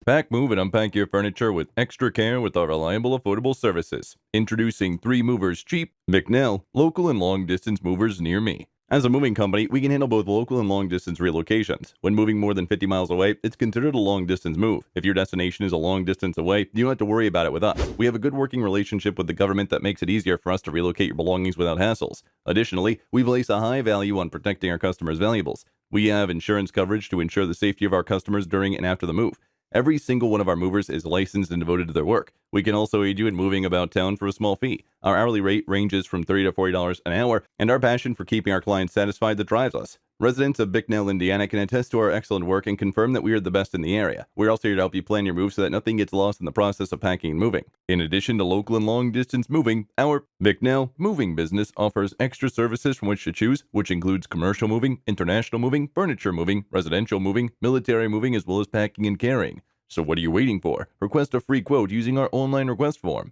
Pack, move, and unpack your furniture with extra care with our reliable, affordable services. Introducing 3 Movers Cheap, Bicknell, local and long-distance movers near me. As a moving company, we can handle both local and long-distance relocations. When moving more than 50 miles away, it's considered a long-distance move. If your destination is a long distance away, you don't have to worry about it with us. We have a good working relationship with the government that makes it easier for us to relocate your belongings without hassles. Additionally, we place a high value on protecting our customers' valuables. We have insurance coverage to ensure the safety of our customers during and after the move. Every single one of our movers is licensed and devoted to their work. We can also aid you in moving about town for a small fee. Our hourly rate ranges from $30 to $40 an hour, and our passion for keeping our clients satisfied that drives us. Residents of Bicknell, Indiana can attest to our excellent work and confirm that we are the best in the area. We're also here to help you plan your move so that nothing gets lost in the process of packing and moving. In addition to local and long distance moving, our Bicknell moving business offers extra services from which to choose, which includes commercial moving, international moving, furniture moving, residential moving, military moving, as well as packing and carrying. So what are you waiting for? Request a free quote using our online request form.